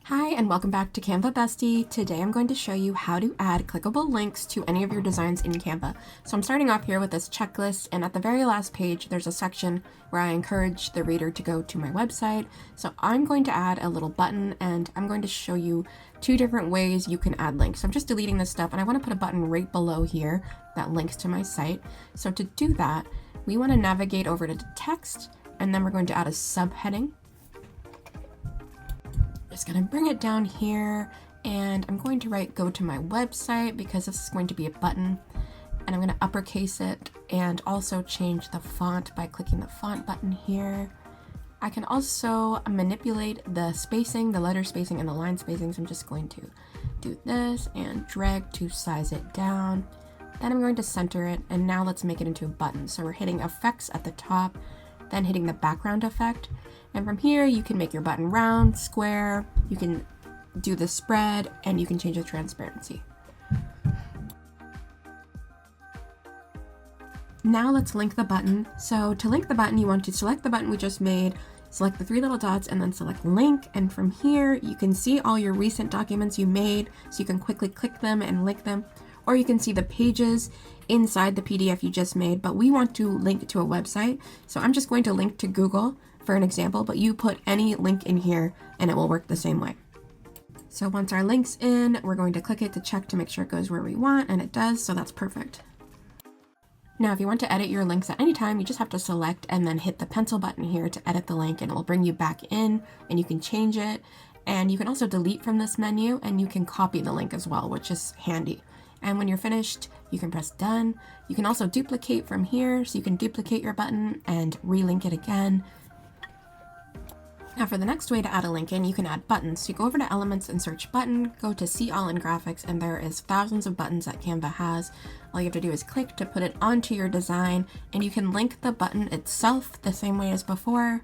Hi and welcome back to Canva Bestie. Today I'm going to show you how to add clickable links to any of your designs in Canva. So I'm starting off here with this checklist, and at the very last page there's a section where I encourage the reader to go to my website. So I'm going to add a little button, and I'm going to show you two different ways you can add links. So I'm just deleting this stuff, and I want to put a button right below here that links to my site. So to do that, we want to navigate over to text, and then we're going to add a subheading. Just gonna bring it down here, and I'm going to write go to my website because this is going to be a button, and I'm going to uppercase it and also change the font by clicking the font button here. I can also manipulate the spacing, the letter spacing and the line spacing, so I'm just going to do this and drag to size it down. Then I'm going to center it, and now let's make it into a button. So we're hitting effects at the top, then hitting the background effect. And from here, you can make your button round, square, you can do the spread, and you can change the transparency. Now let's link the button. So to link the button, you want to select the button we just made, select the three little dots, and then select link. And from here, you can see all your recent documents you made, so you can quickly click them and link them. Or you can see the pages inside the PDF you just made, but we want to link to a website. So I'm just going to link to Google for an example, but you put any link in here and it will work the same way. So once our link's in, we're going to click it to check to make sure it goes where we want, and it does, so that's perfect. Now, if you want to edit your links at any time, you just have to select and then hit the pencil button here to edit the link, and it will bring you back in, and you can change it. And you can also delete from this menu, and you can copy the link as well, which is handy. And when you're finished, you can press done. You can also duplicate from here, so you can duplicate your button and relink it again. Now for the next way to add a link in, you can add buttons. So you go over to Elements and search button, go to See All in Graphics, and there is thousands of buttons that Canva has. All you have to do is click to put it onto your design, and you can link the button itself the same way as before.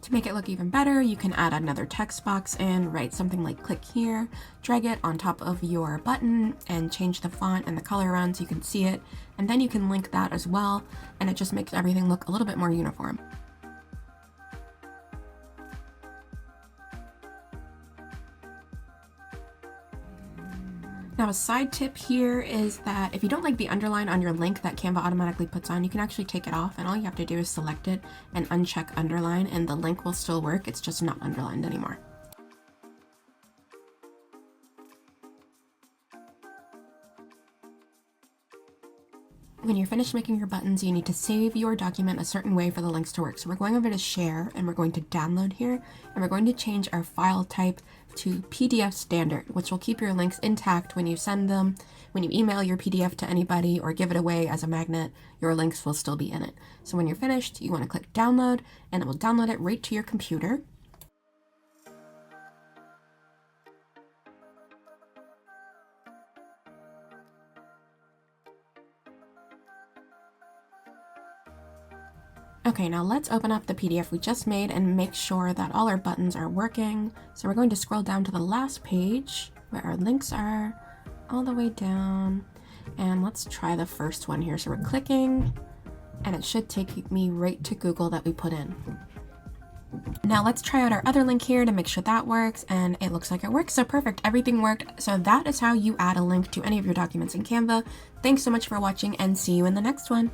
To make it look even better, you can add another text box and write something like click here, drag it on top of your button, and change the font and the color around so you can see it, and then you can link that as well, and it just makes everything look a little bit more uniform. Now a side tip here is that if you don't like the underline on your link that Canva automatically puts on, you can actually take it off, and all you have to do is select it and uncheck underline, and the link will still work, it's just not underlined anymore. When you're finished making your buttons, you need to save your document a certain way for the links to work. So we're going over to share, and we're going to download here, and we're going to change our file type to PDF standard, which will keep your links intact when you send them. When you email your PDF to anybody or give it away as a magnet, your links will still be in it. So when you're finished, you want to click download, and it will download it right to your computer. Okay, now let's open up the PDF we just made and make sure that all our buttons are working. So we're going to scroll down to the last page where our links are, all the way down. And let's try the first one here. So we're clicking, and it should take me right to Google that we put in. Now let's try out our other link here to make sure that works, and it looks like it works. So perfect, everything worked. So that is how you add a link to any of your documents in Canva. Thanks so much for watching, and see you in the next one.